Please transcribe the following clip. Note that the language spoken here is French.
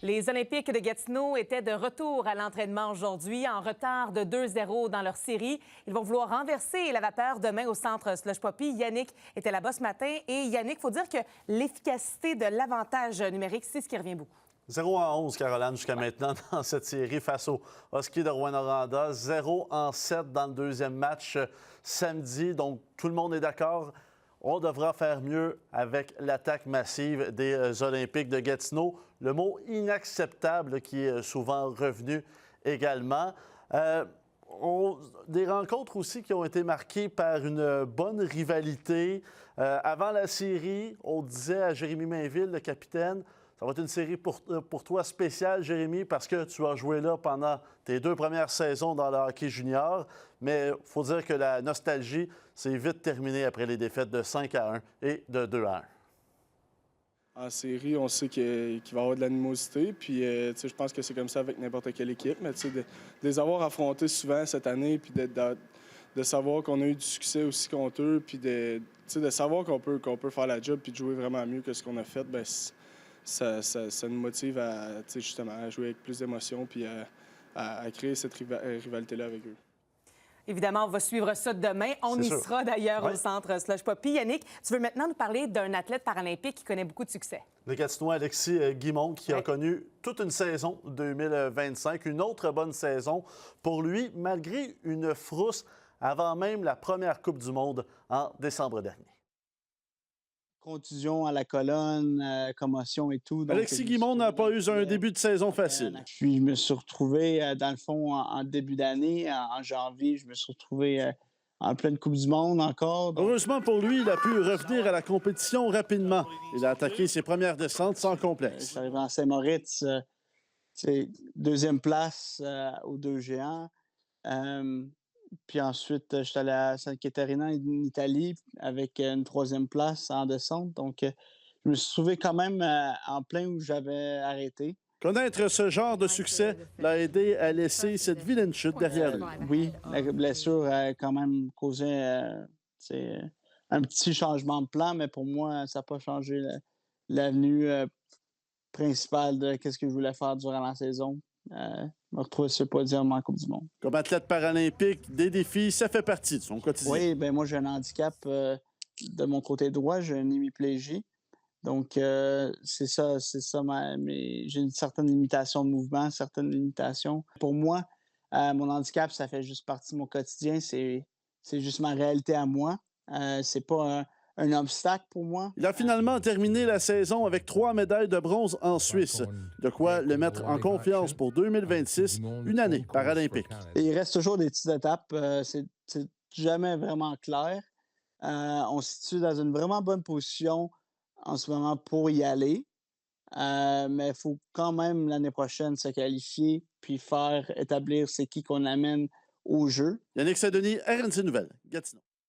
Les Olympiques de Gatineau étaient de retour à l'entraînement aujourd'hui, en retard de 2-0 dans leur série. Ils vont vouloir renverser la vapeur demain au centre Slush Poppy. Yannick était là-bas ce matin. Et Yannick, il faut dire que l'efficacité de l'avantage numérique, c'est ce qui revient beaucoup. 0-11, Caroline, jusqu'à maintenant dans cette série face au Husky de Rouyn-Noranda. 0-7 dans le deuxième match samedi. Donc, tout le monde est d'accord. On devra faire mieux avec l'attaque massive des Olympiques de Gatineau. Le mot inacceptable qui est souvent revenu également. Des rencontres aussi qui ont été marquées par une bonne rivalité. Avant la série, on disait à Jérémy Mainville, le capitaine, ça va être une série pour toi spéciale, Jérémy, parce que tu as joué là pendant tes 2 premières saisons dans le hockey junior. Mais il faut dire que la nostalgie s'est vite terminée après les défaites de 5-1 et de 2-1. En série, on sait qu'il va y avoir de l'animosité. Puis, je pense que c'est comme ça avec n'importe quelle équipe. Mais de les avoir affrontés souvent cette année, puis de savoir qu'on a eu du succès aussi contre eux, puis de savoir qu'on peut faire la job puis de jouer vraiment mieux que ce qu'on a fait, bien, ça nous motive justement à jouer avec plus d'émotion puis à créer cette rivalité-là avec eux. Évidemment, on va suivre ça demain. On y sera d'ailleurs Oui. au centre Slush Poppy. Yannick, tu veux maintenant nous parler d'un athlète paralympique qui connaît beaucoup de succès. Le Gatinois Alexis Guimond qui a connu toute une saison 2025, une autre bonne saison pour lui, malgré une frousse avant même la première Coupe du monde en décembre dernier. Contusion à la colonne, commotion et tout. Donc, Alexis Guimond n'a pas eu un début de saison facile. Puis je me suis retrouvé, dans le fond, en début d'année, en janvier, je me suis retrouvé en pleine Coupe du monde encore. Donc... Heureusement pour lui, il a pu revenir à la compétition rapidement. Il a attaqué ses premières descentes sans complexe. Je suis arrivé en Saint-Moritz, deuxième place aux 2 géants. Puis ensuite, je suis allé à San Caterina, en Italie, avec une 3e place en descente. Donc, je me suis trouvé quand même en plein où j'avais arrêté. Connaître ce genre de succès l'a aidé à laisser cette vilaine chute derrière lui. Oui, la blessure a quand même causé un petit changement de plan, mais pour moi, ça n'a pas changé l'avenue principale de ce que je voulais faire durant la saison. Me retrouver sur le podium en Coupe du monde. Comme athlète paralympique, des défis, ça fait partie de son quotidien. Oui, bien moi, j'ai un handicap de mon côté droit, j'ai une hémiplégie. Donc, c'est ça j'ai une certaine limitation de mouvement, certaines limitations. Pour moi, mon handicap, ça fait juste partie de mon quotidien. C'est juste ma réalité à moi. C'est pas un obstacle pour moi. Il a finalement terminé la saison avec 3 médailles de bronze en Suisse. De quoi le mettre en confiance pour 2026, une année paralympique. Et il reste toujours des petites étapes. C'est jamais vraiment clair. On se situe dans une vraiment bonne position en ce moment pour y aller. Mais il faut quand même l'année prochaine se qualifier puis établir c'est qui qu'on amène au jeu. Yannick Saint-Denis, RNC Nouvelles, Gatineau.